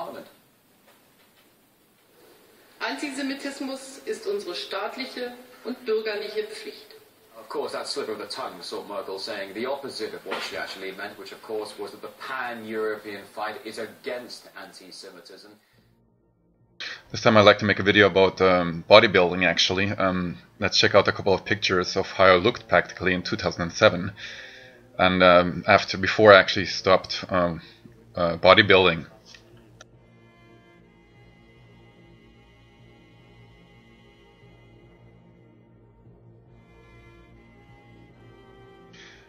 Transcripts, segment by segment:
Parliament. Antisemitismus ist unsere staatliche und bürgerliche Pflicht. Of course, that slip of the tongue saw Merkel saying the opposite of what she actually meant, which of course was that the pan-European fight is against anti-Semitism. This time I'd like to make a video about bodybuilding actually. Let's check out a couple of pictures of how I looked practically in 2007 and before I actually stopped bodybuilding.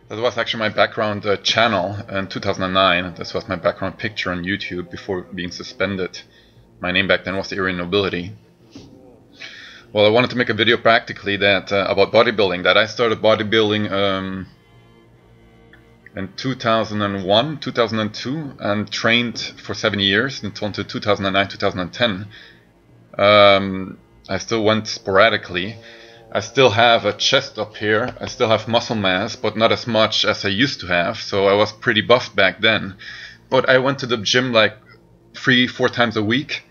That was actually my background channel in 2009. This was my background picture on YouTube before being suspended. My name back then was the Aryan Nobility. Well, I wanted to make a video practically that about bodybuilding. That I started bodybuilding in 2001, 2002, and trained for 7 years until 2009, 2010. I still went sporadically. I still have a chest up here. I still have muscle mass, but not as much as I used to have. So I was pretty buffed back then. But I went to the gym like 3-4 times a week.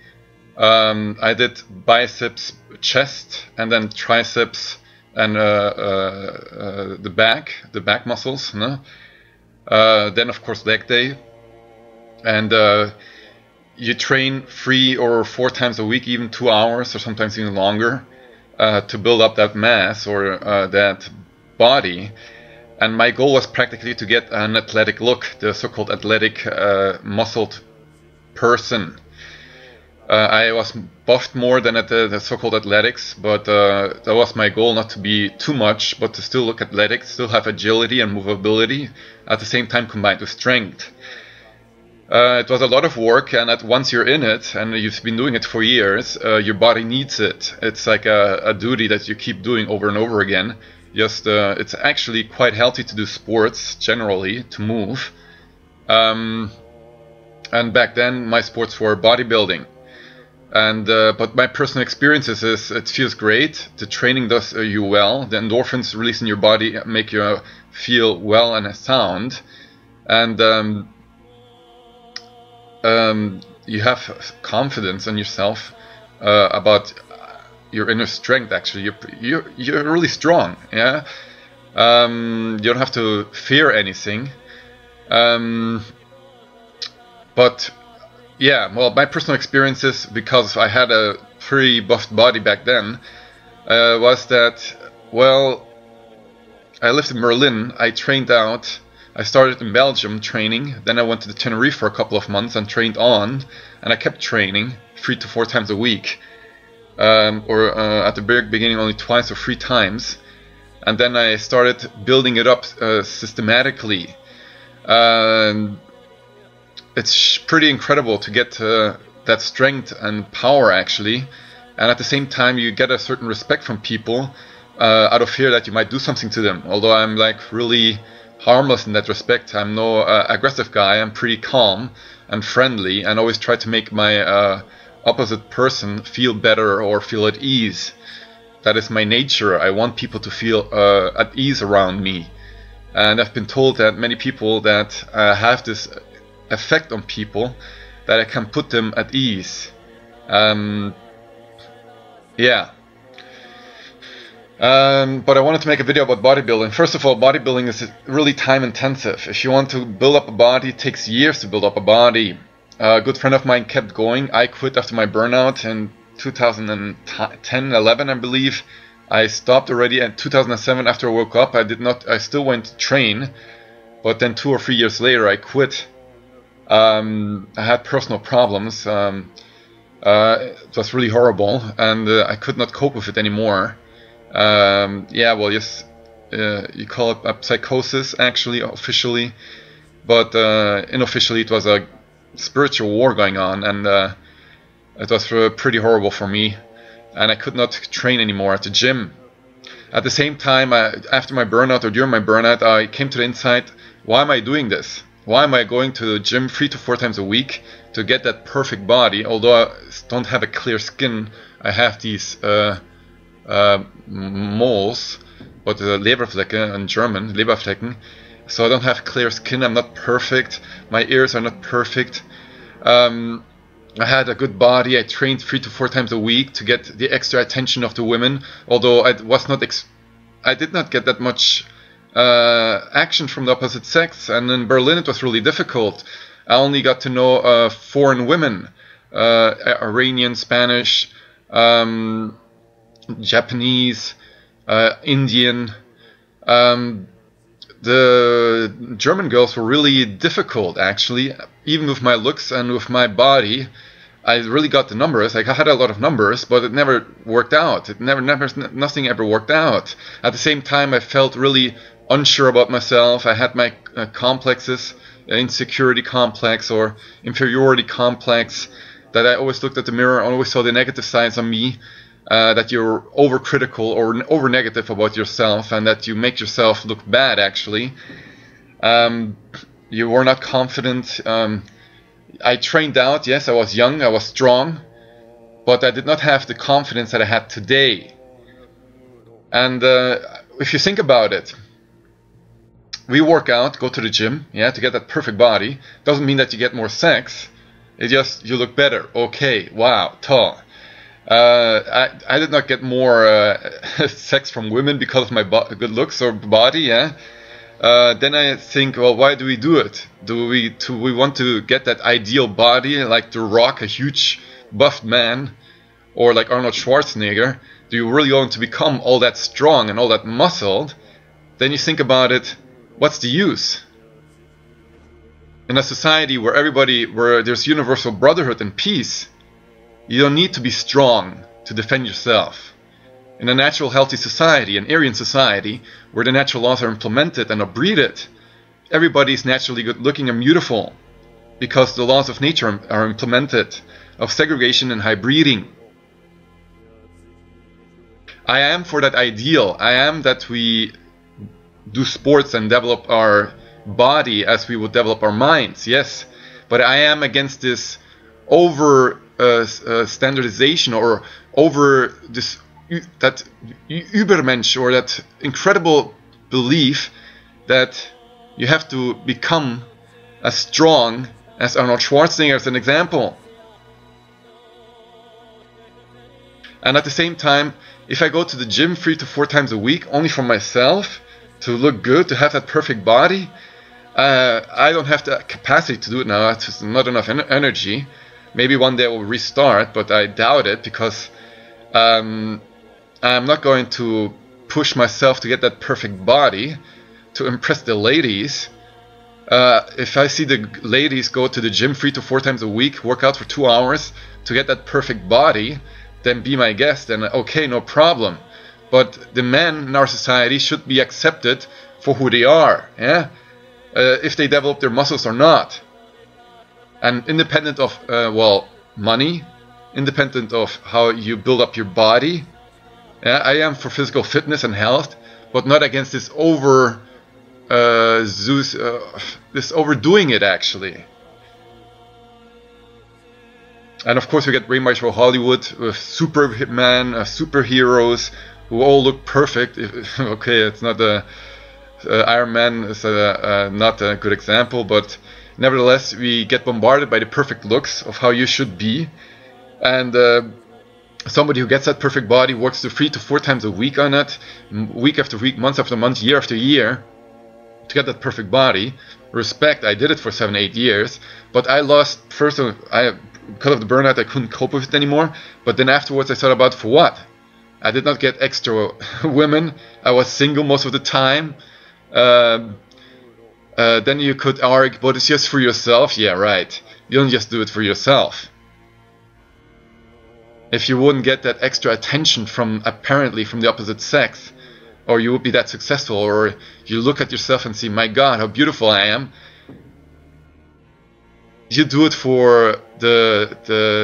I did biceps, chest, and then triceps, and the back muscles. No? Then of course leg day, and you train 3 or 4 times a week, even 2 hours, or sometimes even longer, to build up that mass or that body. And my goal was practically to get an athletic look, the so-called athletic, muscled person. I was buffed more than at the so-called athletics, but that was my goal, not to be too much, but to still look athletic, still have agility and movability, at the same time combined with strength. It was a lot of work, and once you're in it, and you've been doing it for years, your body needs it. It's like a duty that you keep doing over and over again. Just it's actually quite healthy to do sports, generally, to move. And back then, my sports were bodybuilding. And but my personal experiences is it feels great. The training does you well. The endorphins released in your body make you feel well and sound, and you have confidence in yourself about your inner strength. Actually, you're really strong. Yeah, you don't have to fear anything. But yeah, well, my personal experiences, because I had a pretty buffed body back then, was that, well, I lived in Berlin, I trained out, I started in Belgium training, then I went to the Tenerife for a couple of months and trained on, and I kept training 3 to 4 times a week, or at the very beginning only 2 or 3 times, and then I started building it up systematically. It's pretty incredible to get that strength and power actually, and at the same time you get a certain respect from people out of fear that you might do something to them. Although I'm like really harmless in that respect, I'm no aggressive guy, I'm pretty calm and friendly and always try to make my opposite person feel better or feel at ease. That is my nature. I want people to feel at ease around me, and I've been told that many people that have this effect on people, that I can put them at ease. Yeah. But I wanted to make a video about bodybuilding. First of all, bodybuilding is really time intensive. If you want to build up a body, it takes years to build up a body. A good friend of mine kept going. I quit after my burnout in 2010-11, I believe. I stopped already in 2007 after I woke up. I still went to train, but then 2 or 3 years later I quit. I had personal problems. It was really horrible, and I could not cope with it anymore. Yeah, well, yes, you call it a psychosis, actually, officially, but unofficially it was a spiritual war going on, and it was pretty horrible for me, and I could not train anymore at the gym. At the same time, after my burnout or during my burnout, I came to the insight, why am I doing this? Why am I going to the gym 3 to 4 times a week to get that perfect body? Although I don't have a clear skin, I have these moles, but Leberflecke in German, Leberflecken. So I don't have clear skin, I'm not perfect, my ears are not perfect. I had a good body. I trained 3 to 4 times a week to get the extra attention of the women. Although I did not get that much action from the opposite sex. And in Berlin, it was really difficult. I only got to know foreign women, Iranian, Spanish, Japanese, Indian. The German girls were really difficult, actually. Even with my looks and with my body, I really got the numbers. I had a lot of numbers, but it never worked out. Nothing ever worked out. At the same time, I felt really unsure about myself. I had my complexes, insecurity complex or inferiority complex, that I always looked at the mirror and always saw the negative sides on me. That you're overcritical or over negative about yourself, and that you make yourself look bad, actually. You were not confident. I trained out, yes, I was young, I was strong, but I did not have the confidence that I had today. And if you think about it, we work out, go to the gym, yeah, to get that perfect body. Doesn't mean that you get more sex. It just, you look better. Okay, wow, tall. I did not get more sex from women because of my good looks or body, yeah. Then I think, well, why do we do it? Do we want to get that ideal body, like The Rock, a huge buffed man, or like Arnold Schwarzenegger? Do you really want to become all that strong and all that muscled? Then you think about it, what's the use? In a society where there's universal brotherhood and peace, you don't need to be strong to defend yourself. In a natural, healthy society, an Aryan society, where the natural laws are implemented and are breeded, everybody is naturally good-looking and beautiful, because the laws of nature are implemented, of segregation and high breeding. I am for that ideal. I am that we do sports and develop our body as we would develop our minds, yes. But I am against this over standardization or over this that Übermensch, or that incredible belief that you have to become as strong as Arnold Schwarzenegger, as an example. And at the same time, if I go to the gym 3 to 4 times a week only for myself, to look good, to have that perfect body, I don't have the capacity to do it now. It's just not enough energy. Maybe one day I will restart, but I doubt it, because I'm not going to push myself to get that perfect body to impress the ladies. If I see the ladies go to the gym 3 to 4 times a week, work out for 2 hours to get that perfect body, then be my guest, and okay, no problem. But the men in our society should be accepted for who they are, yeah? If they develop their muscles or not. And independent of, money, independent of how you build up your body. I am for physical fitness and health, but not against this this overdoing it, actually. And of course we get brainwashed for Hollywood with Superman, superheroes who all look perfect. Okay, it's not Iron Man is not a good example, but nevertheless we get bombarded by the perfect looks of how you should be. And somebody who gets that perfect body works 3 to 4 times a week on it, week after week, month after month, year after year, to get that perfect body. Respect, I did it for 7-8 years, but I lost, because of the burnout I couldn't cope with it anymore. But then afterwards I thought about, for what? I did not get extra women, I was single most of the time. Then you could argue, but it's just for yourself. Yeah, right, you don't just do it for yourself. If you wouldn't get that extra attention from the opposite sex, or you would be that successful, or you look at yourself and see, my God, how beautiful I am. You do it for the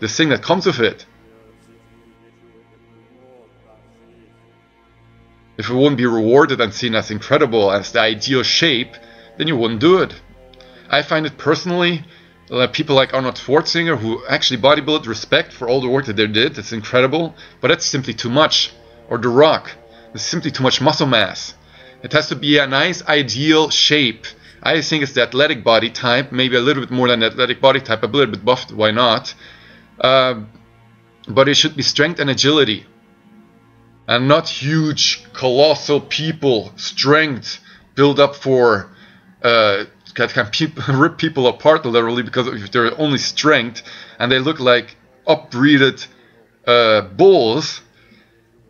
thing that comes with it. If it wouldn't be rewarded and seen as incredible, as the ideal shape, then you wouldn't do it. I find it personally, people like Arnold Schwarzenegger, who actually bodybuild, respect for all the work that they did, it's incredible, but that's simply too much. Or The Rock, it's simply too much muscle mass. It has to be a nice ideal shape, I think it's the athletic body type, maybe a little bit more than the athletic body type, a little bit buffed, why not? But it should be strength and agility. And not huge, colossal people, strength, build up for, that can rip people apart literally, because if they're only strength, and they look like upbreeded bulls,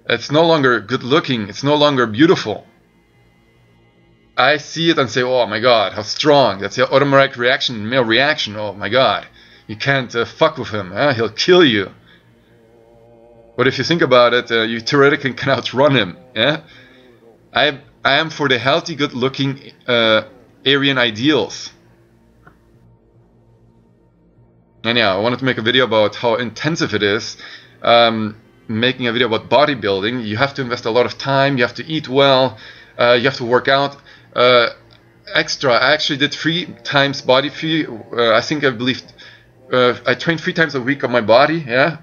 it's no longer good looking, it's no longer beautiful. I see it and say, oh my god, how strong. That's the automatic reaction, male reaction. Oh my god, you can't fuck with him, he'll kill you. But if you think about it, you theoretically can outrun him. Yeah, I am for the healthy, good looking Aryan ideals. And yeah, I wanted to make a video about how intensive it is. Making a video about bodybuilding, you have to invest a lot of time, you have to eat well, you have to work out extra. I actually did 3 times body free. I I trained 3 times a week on my body, yeah,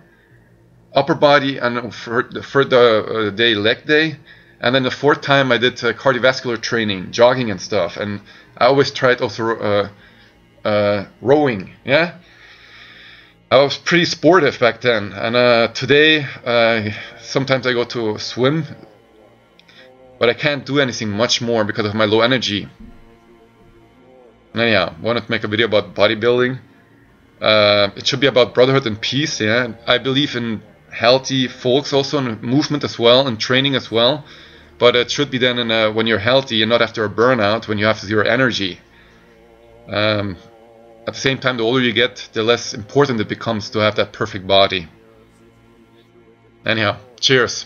upper body, and for the day leg day, and then the 4th time I did cardiovascular training, jogging and stuff, and I always tried also rowing, yeah. I was pretty sportive back then, and today sometimes I go to swim, but I can't do anything much more because of my low energy. And yeah, wanted to make a video about bodybuilding. It should be about brotherhood and peace. Yeah, I believe in healthy folks also, in movement as well, and training as well. But it should be then when you're healthy and not after a burnout, when you have zero energy. At the same time, the older you get, the less important it becomes to have that perfect body. Anyhow, cheers.